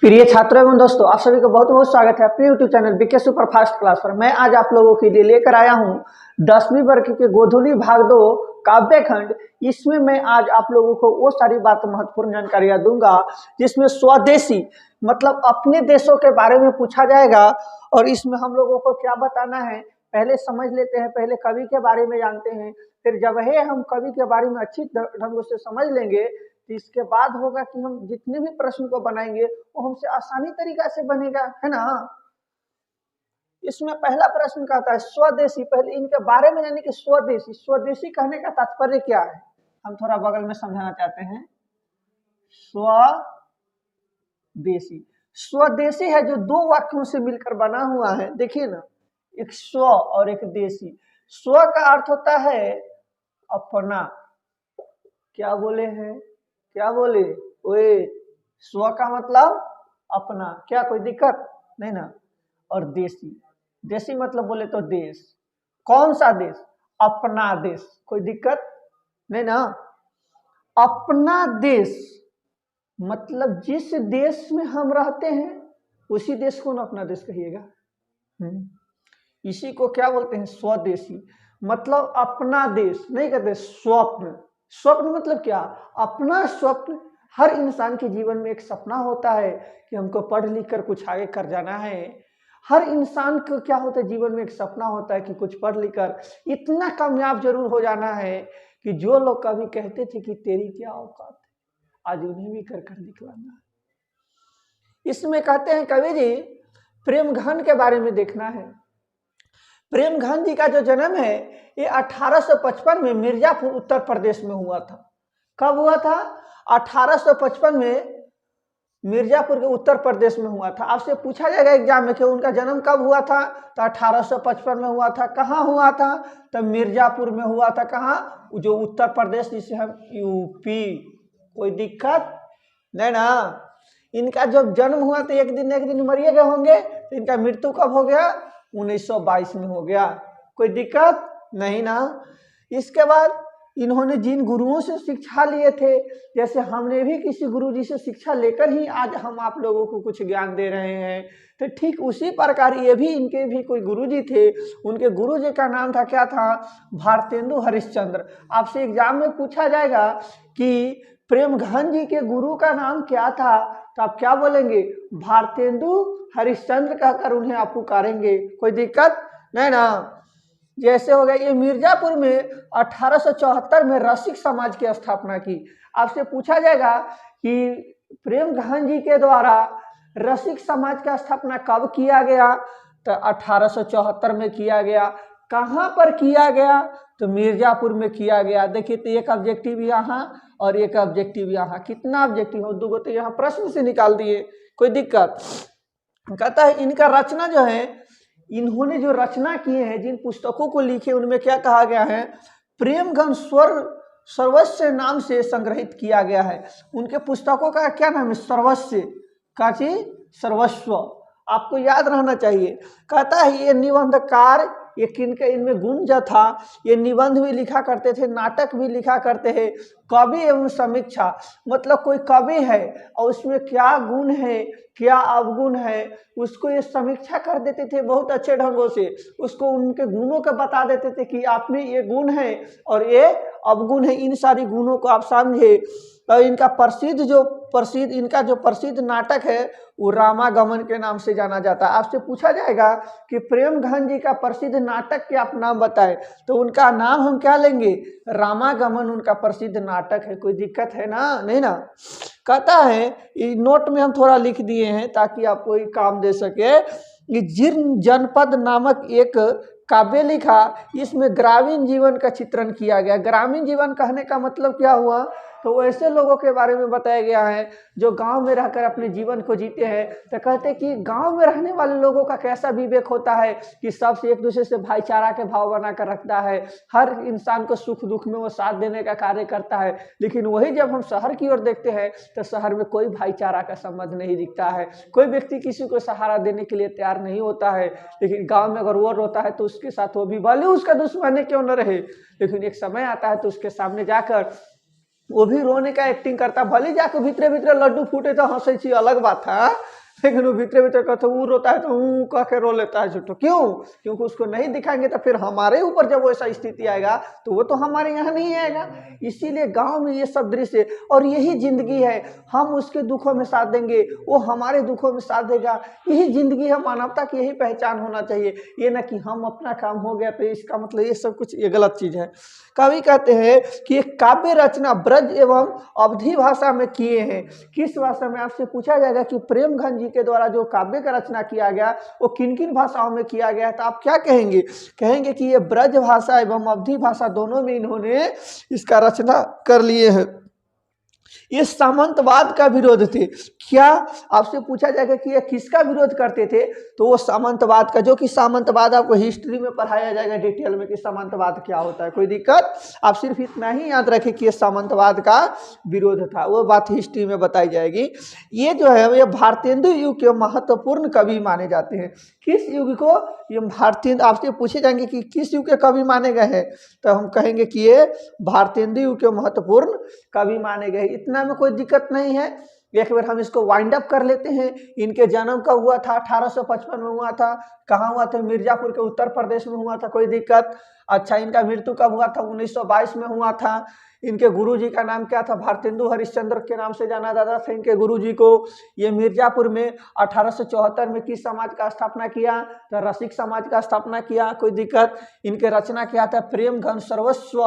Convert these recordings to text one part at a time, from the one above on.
प्रिय छात्रों एवं दोस्तों, आप सभी को बहुत बहुत स्वागत है अपने YouTube channel BK super fast class पर। मैं आज आप लोगों के लिए लेकर आया हूं 10वीं वर्ग के गोधुली भाग 2 काव्य खंड। इसमें मैं आज आप लोगों को वो सारी बात महत्वपूर्ण जानकारियां दूंगा जिसमें स्वदेशी मतलब अपने देशों के बारे में पूछा जाएगा। और इसमें हम लोगों को क्या बताना है पहले समझ लेते हैं। पहले कवि के बारे में जानते हैं, फिर जब हम कवि के बारे में अच्छी ढंग से समझ लेंगे तो इसके बाद होगा कि हम जितने भी प्रश्न को बनाएंगे वो हमसे आसानी तरीका से बनेगा, है ना। इसमें पहला प्रश्न कहता है स्वदेशी। पहले इनके बारे में जानिए कि स्वदेशी स्वदेशी कहने का तात्पर्य क्या है, हम थोड़ा बगल में समझाना चाहते हैं। स्वदेशी स्वदेशी है जो दो वाक्यों से मिलकर बना हुआ है। देखिए ना, एक स्व और एक देशी। स्व का अर्थ होता है अपना। क्या बोले हैं, क्या बोले ओए, स्व का मतलब अपना, क्या कोई दिक्कत नहीं ना। और देशी, देशी मतलब बोले तो देश। कौन सा देश? अपना देश, कोई दिक्कत नहीं ना। अपना देश मतलब जिस देश में हम रहते हैं उसी देश को ना अपना देश कहिएगा। इसी को क्या बोलते हैं? स्वदेशी। मतलब अपना देश नहीं कहते, स्वप्न। स्वप्न मतलब क्या? अपना स्वप्न। हर इंसान के जीवन में एक सपना होता है कि हमको पढ़ लिख कर कुछ आगे कर जाना है। हर इंसान को क्या होता है, जीवन में एक सपना होता है कि कुछ पढ़ लिख कर इतना कामयाब जरूर हो जाना है कि जो लोग कभी कहते थे कि तेरी क्या औकात है, आज उन्हें भी कर कर दिखलाना है। इसमें कहते हैं कवि जी प्रेमघन के बारे में देखना है। प्रेमघन जी का जो जन्म है ये 1855 में मिर्जापुर उत्तर प्रदेश में हुआ था। कब हुआ था? 1855 में मिर्जापुर के उत्तर प्रदेश में हुआ था। आपसे पूछा जाएगा एग्जाम में कि उनका जन्म कब हुआ था, तो 1855 में हुआ था। कहाँ हुआ था? तो मिर्जापुर में हुआ था। कहाँ? जो उत्तर प्रदेश जिसे हम यूपी। कोई दिक्कत नहीं ना। इनका जब जन्म हुआ तो एक दिन मरिए गए होंगे, तो इनका मृत्यु कब हो गया? 1922 में हो गया। कोई दिक्कत नहीं ना। इसके बाद इन्होंने जिन गुरुओं से शिक्षा लिए थे, जैसे हमने भी किसी गुरु जी से शिक्षा लेकर ही आज हम आप लोगों को कुछ ज्ञान दे रहे हैं, तो ठीक उसी प्रकार ये भी इनके भी कोई गुरु जी थे। उनके गुरु जी का नाम था, क्या था? भारतेंदु हरिश्चंद्र। आपसे एग्जाम में पूछा जाएगा कि प्रेमघन जी के गुरु का नाम क्या था, तो आप क्या बोलेंगे? भारतेंदु हरिश्चंद्र कहकर उन्हें आप पुकारेंगे। कोई दिक्कत नहीं ना। जैसे हो गया ये मिर्जापुर में 1874 में रसिक समाज की स्थापना की। आपसे पूछा जाएगा कि प्रेमघन जी के द्वारा रसिक समाज का स्थापना कब किया गया, तो 1874 में किया गया। कहाँ पर किया गया? तो मिर्जापुर में किया गया। देखिए तो एक ऑब्जेक्टिव यहाँ और एक ऑब्जेक्टिव यहाँ। कितना ऑब्जेक्टिव हो? दो तो यहाँ प्रश्न से निकाल दिए। कोई दिक्कत? कहता है इनका रचना जो है, इन्होंने जो रचना किए हैं, जिन पुस्तकों को लिखे, उनमें क्या कहा गया है? प्रेमघन सर्वस्व नाम से संग्रहित किया गया है। उनके पुस्तकों का क्या नाम है? सर्वस्व। का चीज? सर्वस्व। आपको याद रहना चाहिए। कहता है ये निबंधकार, ये किनके इनमें गुण जो था, ये निबंध भी लिखा करते थे, नाटक भी लिखा करते हैं। कवि एवं समीक्षा मतलब कोई कवि है और उसमें क्या गुण है, क्या अवगुण है, उसको ये समीक्षा कर देते थे बहुत अच्छे ढंगों से। उसको उनके गुणों को बता देते थे कि आप में ये गुण है और ये अवगुण है। इन सारी गुणों को आप समझे। और इनका प्रसिद्ध नाटक है वो रामागमन के नाम से जाना जाता है। आपसे पूछा जाएगा कि प्रेमघन जी का प्रसिद्ध नाटक के आप नाम बताएं, तो उनका नाम हम क्या लेंगे? रामागमन उनका प्रसिद्ध नाटक है। कोई दिक्कत है ना? नहीं ना। कहता है नोट में हम थोड़ा लिख दिए हैं ताकि आपको काम दे सके। कि जीर्ण जनपद नामक एक काव्य लिखा, इसमें ग्रामीण जीवन का चित्रण किया गया। ग्रामीण जीवन कहने का मतलब क्या हुआ? तो ऐसे लोगों के बारे में बताया गया है जो गांव में रहकर अपने जीवन को जीते हैं। तो कहते हैं कि गांव में रहने वाले लोगों का कैसा विवेक होता है कि सबसे एक दूसरे से भाईचारा के भाव बनाकर रखता है। हर इंसान को सुख दुख में वो साथ देने का कार्य करता है। लेकिन वही जब हम शहर की ओर देखते हैं तो शहर में कोई भाईचारा का संबंध नहीं दिखता है। कोई व्यक्ति किसी को सहारा देने के लिए तैयार नहीं होता है। लेकिन गाँव में अगर वो रोता है तो उसके साथ वो भी, भले उसका दुश्मन क्यों न रहे, लेकिन एक समय आता है तो उसके सामने जाकर वो भी रोने का एक्टिंग करता, भले जाके भीतरे भीतरे लड्डू फूटे तो हंसे छी अलग बात है, लेकिन वो भीतरे भीतरे कहते वो रोता है तो ऊ कह के रो लेता है झूठो। क्यों? क्योंकि उसको नहीं दिखाएंगे तो फिर हमारे ऊपर जब वैसा स्थिति आएगा तो वो तो हमारे यहाँ नहीं आएगा। इसीलिए गांव में ये सब दृश्य, और यही जिंदगी है, हम उसके दुखों में साथ देंगे, वो हमारे दुखों में साथ देगा, यही जिंदगी है। मानवता की यही पहचान होना चाहिए, ये ना कि हम अपना काम हो गया तो इसका मतलब ये सब कुछ ये गलत चीज है। कवि कहते हैं कि एक काव्य रचना ब्रज एवं अवधी भाषा में किए हैं। किस भाषा में? आपसे पूछा जाएगा कि प्रेमघन जी के द्वारा जो काव्य का रचना किया गया वो किन किन भाषाओं में किया गया है, तो आप क्या कहेंगे? कहेंगे कि ये ब्रज भाषा एवं अवधी भाषा दोनों में इन्होंने इसका रचना कर लिए हैं। ये सामंतवाद का विरोध थे। क्या आपसे पूछा जाएगा कि ये किसका विरोध करते थे, तो वो सामंतवाद का, जो कि सामंतवाद आपको हिस्ट्री में पढ़ाया जाएगा डिटेल में कि सामंतवाद क्या होता है, कोई दिक्कत। आप सिर्फ इतना ही याद रखें कि ये सामंतवाद का विरोध था, वो बात हिस्ट्री में बताई जाएगी। ये जो है ये भारतेंदु युग के महत्वपूर्ण कवि माने जाते हैं। किस युग को? ये भारतेंदु, आपसे पूछे जाएंगे कि किस युग के कवि माने गए हैं, तो हम कहेंगे कि ये भारतेंदु युग के महत्वपूर्ण कवि माने गए। इतना में कोई दिक्कत नहीं है। एक बार हम इसको वाइंड अप कर लेते हैं। इनके जन्म कब हुआ था? 1855 में हुआ था। कहाँ हुआ था? मिर्जापुर के उत्तर प्रदेश में हुआ था, कोई दिक्कत। अच्छा, इनका मृत्यु कब हुआ था? 1922 में हुआ था। इनके गुरुजी का नाम क्या था? भारतेंदु हरिश्चंद्र के नाम से जाना जाता था इनके गुरुजी को। ये मिर्जापुर में 1874 में किस समाज का स्थापना किया? तो रसिक समाज का स्थापना किया, कोई दिक्कत। इनके रचना क्या था? प्रेम घन सर्वस्व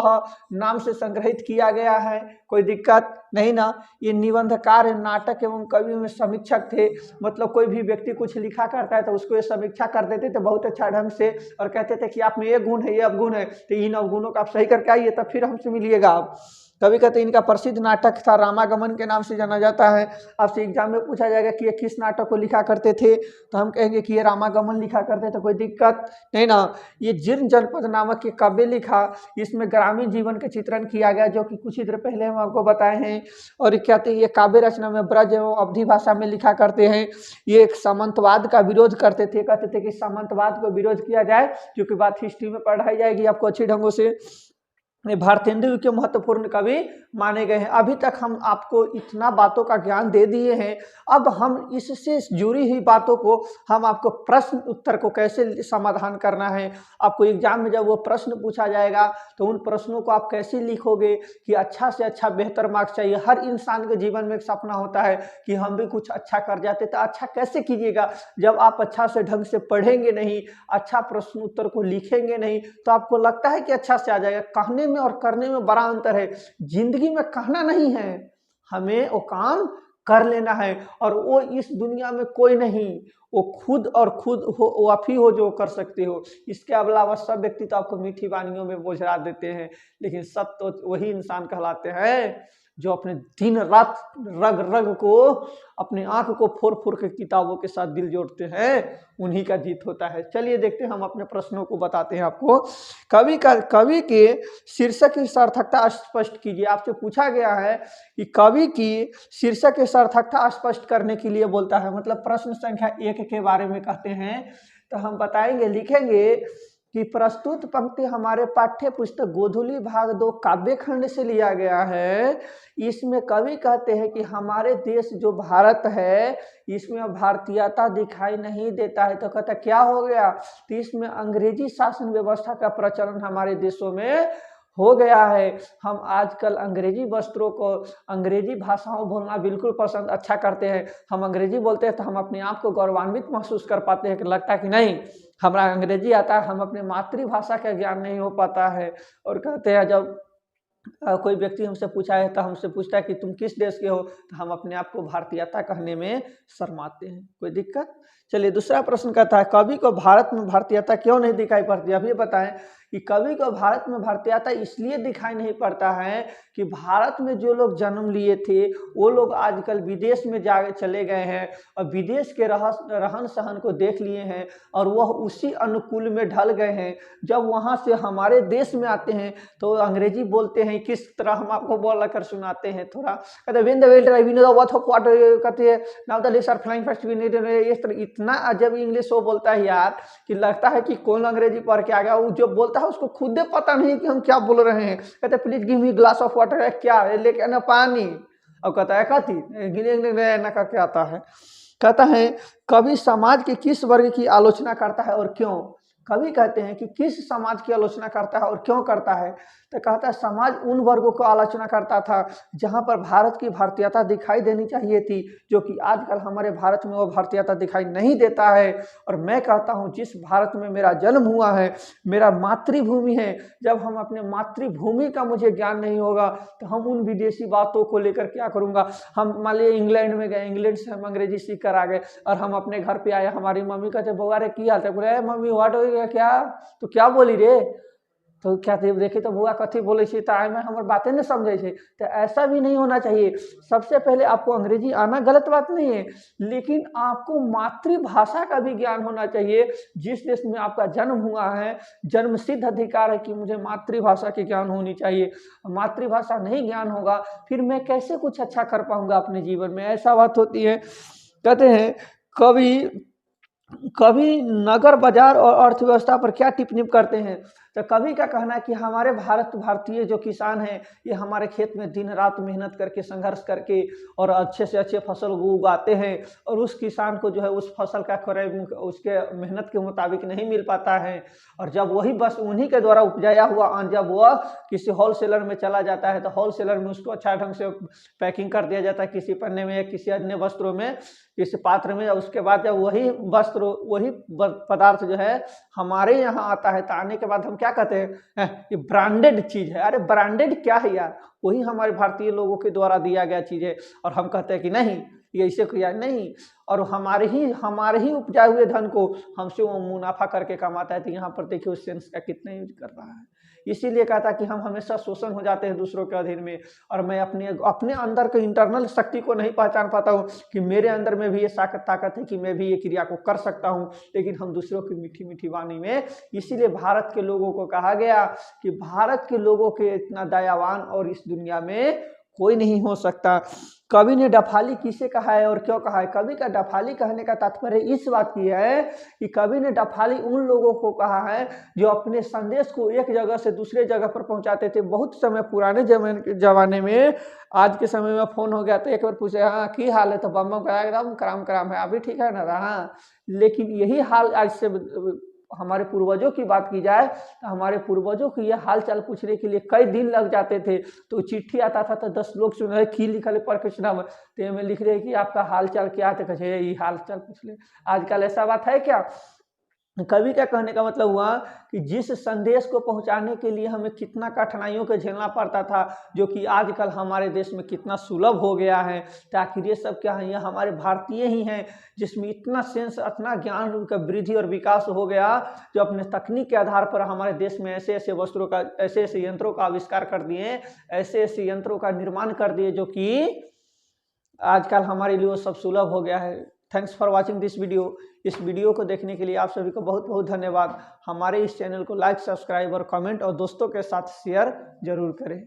नाम से संग्रहित किया गया है, कोई दिक्कत नहीं ना। ये निबंधकार, नाटक एवं कवि में समीक्षक थे। मतलब कोई भी व्यक्ति कुछ लिखा करता है तो उसको ये समीक्षा कर देते थे बहुत अच्छा ढंग से, और कहते थे कि आप में ये गुण है, ये अवगुण है, तो इन अवगुणों का आप सही करके आइए तब फिर हमसे मिलिएगा आप। कभी कहते इनका प्रसिद्ध नाटक था रामागमन के नाम से जाना जाता है। आपसे एग्जाम में पूछा जाएगा कि ये किस नाटक को लिखा करते थे, तो हम कहेंगे कि ये रामागमन लिखा करते थे, कोई दिक्कत नहीं ना। ये जीर्ण जनपद नामक ये काव्य लिखा, इसमें ग्रामीण जीवन के चित्रण किया गया, जो कि कुछ ही देर पहले हम आपको बताए हैं। और कहते हैं ये काव्य रचना में ब्रज एवं अवधी भाषा में लिखा करते हैं। ये एक सामंतवाद का विरोध करते थे, कहते थे कि सामंतवाद को विरोध किया जाए, क्योंकि बात हिस्ट्री में पढ़ाई जाएगी आपको अच्छी ढंगों से। भारतेंदु के महत्वपूर्ण कवि माने गए हैं। अभी तक हम आपको इतना बातों का ज्ञान दे दिए हैं, अब हम इससे जुड़ी हुई बातों को, हम आपको प्रश्न उत्तर को कैसे समाधान करना है, आपको एग्जाम में जब वो प्रश्न पूछा जाएगा तो उन प्रश्नों को आप कैसे लिखोगे कि अच्छा से अच्छा बेहतर मार्क्स चाहिए। हर इंसान के जीवन में एक सपना होता है कि हम भी कुछ अच्छा कर जाते, तो अच्छा कैसे कीजिएगा? जब आप अच्छा से ढंग से पढ़ेंगे नहीं, अच्छा प्रश्न उत्तर को लिखेंगे नहीं, तो आपको लगता है कि अच्छा से आ जाएगा। कहने में और करने में बड़ा अंतर है। जिंदगी में कहना नहीं है, हमें वो काम कर लेना है, और वो इस दुनिया में कोई नहीं, वो खुद और खुद हो, वो आप ही हो जो कर सकते हो। इसके अलावा सब व्यक्ति तो आपको मीठी वानियों में बोझा देते हैं, लेकिन सब तो वही इंसान कहलाते हैं जो अपने दिन रात रग रग को, अपने आंख को फोड़ फोड़ के किताबों के साथ दिल जोड़ते हैं, उन्हीं का जीत होता है। चलिए देखते हैं, हम अपने प्रश्नों को बताते हैं आपको। कवि के शीर्षक की सार्थकता स्पष्ट कीजिए। आपसे पूछा गया है कि कवि की शीर्षक की सार्थकता स्पष्ट करने के लिए बोलता है, मतलब प्रश्न संख्या 1 के बारे में कहते हैं, तो हम बताएंगे, लिखेंगे कि प्रस्तुत पंक्ति हमारे पाठ्य पुस्तक गोधूली भाग 2 काव्य खंड से लिया गया है। इसमें कवि कहते हैं कि हमारे देश जो भारत है, इसमें भारतीयता दिखाई नहीं देता है। तो कहता क्या हो गया? तो इसमें अंग्रेजी शासन व्यवस्था का प्रचलन हमारे देशों में हो गया है। हम आजकल अंग्रेजी वस्त्रों को, अंग्रेजी भाषाओं बोलना बिल्कुल पसंद अच्छा करते हैं। हम अंग्रेजी बोलते हैं तो हम अपने आप को गौरवान्वित महसूस कर पाते हैं कि लगता है कि नहीं हमारा अंग्रेजी आता है, हम अपने मातृभाषा का ज्ञान नहीं हो पाता है। और कहते हैं जब कोई व्यक्ति हमसे पूछा है तो हमसे पूछता है कि तुम किस देश के हो, तो हम अपने आप को भारतीयता कहने में शर्माते हैं, कोई दिक्कत। चलिए दूसरा प्रश्न कहता है कवि को भारत में भारतीयता क्यों नहीं दिखाई पड़ती? अभी बताएं कि कवि को भारत में भारतीयता इसलिए दिखाई नहीं पड़ता है कि भारत में जो लोग जन्म लिए थे वो लोग आजकल विदेश में जा चले गए हैं और विदेश के रहन सहन को देख लिए हैं और वह उसी अनुकूल में ढल गए हैं। जब वहाँ से हमारे देश में आते हैं तो अंग्रेजी बोलते हैं किस तरह हम आपको बोल कर सुनाते हैं थोड़ा। कहते when the well we know the worth of what, कहते हैं now the list are flying fast we need, इस तरह इतना अजब इंग्लिश वो बोलता है यार कि लगता है कि कौन अंग्रेजी पढ़ के आ गया। वो जो बोलता है उसको खुद पता नहीं कि हम क्या बोल रहे हैं। कहते please give me glass of water, क्या लेके आना पानी। और कहता है कथी गिने करके आता है। कहता है कवि समाज के किस वर्ग की आलोचना करता है और क्यों। कवि कहते हैं कि किस समाज की आलोचना करता है और क्यों करता है। तो कहता है समाज उन वर्गों को आलोचना करता था जहां पर भारत की भारतीयता दिखाई देनी चाहिए थी, जो कि आजकल हमारे भारत में वो भारतीयता दिखाई नहीं देता है। और मैं कहता हूं जिस भारत में मेरा जन्म हुआ है, मेरा मातृभूमि है, जब हम अपने मातृभूमि का मुझे ज्ञान नहीं होगा तो हम उन विदेशी बातों को लेकर क्या करूंगा। हम मान लीजिए इंग्लैंड में गए, इंग्लैंड से हम अंग्रेजी सीख कर आ गए और हम अपने घर पे आए, हमारी मम्मी कहते बउआ रे की हाल है, बोले मम्मी व्हाट हो गया क्या, तो क्या बोली रे, तो क्या देखे तो बुआ कथी बोले तो आए में हमारे बातें नहीं समझे थे। तो ऐसा भी नहीं होना चाहिए। सबसे पहले आपको अंग्रेजी आना गलत बात नहीं है, लेकिन आपको मातृभाषा का भी ज्ञान होना चाहिए। जिस देश में आपका जन्म हुआ है, जन्म सिद्ध अधिकार है कि मुझे मातृभाषा की ज्ञान होनी चाहिए। मातृभाषा नहीं ज्ञान होगा फिर मैं कैसे कुछ अच्छा कर पाऊंगा अपने जीवन में, ऐसा बात होती है। कहते हैं कवि नगर बाजार और अर्थव्यवस्था पर क्या टिप्पणी करते हैं। तो कवि का कहना है कि हमारे भारतीय जो किसान हैं ये हमारे खेत में दिन रात मेहनत करके संघर्ष करके और अच्छे से अच्छे फसल उगाते हैं, और उस किसान को जो है उस फसल का क्रय उसके मेहनत के मुताबिक नहीं मिल पाता है। और जब वही बस उन्हीं के द्वारा उपजाया हुआ अन्न जब वह किसी होलसेलर में चला जाता है तो होलसेलर में उसको अच्छा ढंग से पैकिंग कर दिया जाता है किसी पन्ने में या किसी अन्य वस्त्रों में, किसी पात्र में। उसके बाद जब वही वस्त्र वही पदार्थ जो है हमारे यहाँ आता है तो आने के बाद हम क्या कहते हैं ये ब्रांडेड चीज है। अरे ब्रांडेड क्या है यार, वही हमारे भारतीय लोगों के द्वारा दिया गया चीज है। और हम कहते हैं कि नहीं ये ऐसे किया नहीं, और हमारे ही उपजाए हुए धन को हमसे वो मुनाफा करके कमाता है। तो यहाँ पर देखिए उस सेंस का कितना यूज कर रहा है। इसीलिए कहता कि हम हमेशा शोषण हो जाते हैं दूसरों के अधीन में, और मैं अपने अंदर के इंटरनल शक्ति को नहीं पहचान पाता हूँ कि मेरे अंदर में भी ये ताकत है कि मैं भी ये क्रिया को कर सकता हूँ, लेकिन हम दूसरों की मीठी मीठी वाणी में। इसीलिए भारत के लोगों को कहा गया कि भारत के लोगों के इतना दयावान और इस दुनिया में कोई नहीं हो सकता। कवि ने डफाली किसे कहा है और क्यों कहा है। कवि का डफाली कहने का तात्पर्य इस बात की है कि कवि ने डफाली उन लोगों को कहा है जो अपने संदेश को एक जगह से दूसरे जगह पर पहुंचाते थे। बहुत समय पुराने जमाने में, आज के समय में फोन हो गया तो एक बार पूछे हाँ की हाल है तो बम का एकदम कराम है, अभी ठीक है ना हाँ। लेकिन यही हाल आज से हमारे पूर्वजों की बात की जाए तो हमारे पूर्वजों की यह हाल चाल पूछने के लिए कई दिन लग जाते थे। तो चिट्ठी आता था तो 10 लोग सुन रहे की लिखा ले पढ़ के सुना, तो में लिख रहे कि आपका हाल चाल क्या है, तो ये हाल चाल पूछ ले। आजकल ऐसा बात है क्या। कवि का कहने का मतलब हुआ कि जिस संदेश को पहुंचाने के लिए हमें कितना कठिनाइयों को झेलना पड़ता था, जो कि आजकल हमारे देश में कितना सुलभ हो गया है। तो आखिर ये सब क्या है, ये हमारे भारतीय ही हैं जिसमें इतना सेंस, इतना ज्ञान का वृद्धि और विकास हो गया, जो अपने तकनीक के आधार पर हमारे देश में ऐसे ऐसे वस्त्रों का, ऐसे ऐसे यंत्रों का आविष्कार कर दिए, ऐसे ऐसे यंत्रों का निर्माण कर दिए, जो कि आजकल हमारे लिए वो सब सुलभ हो गया है। Thanks for watching this video. इस वीडियो को देखने के लिए आप सभी को बहुत बहुत धन्यवाद। हमारे इस चैनल को लाइक, सब्सक्राइब और कमेंट और दोस्तों के साथ शेयर जरूर करें।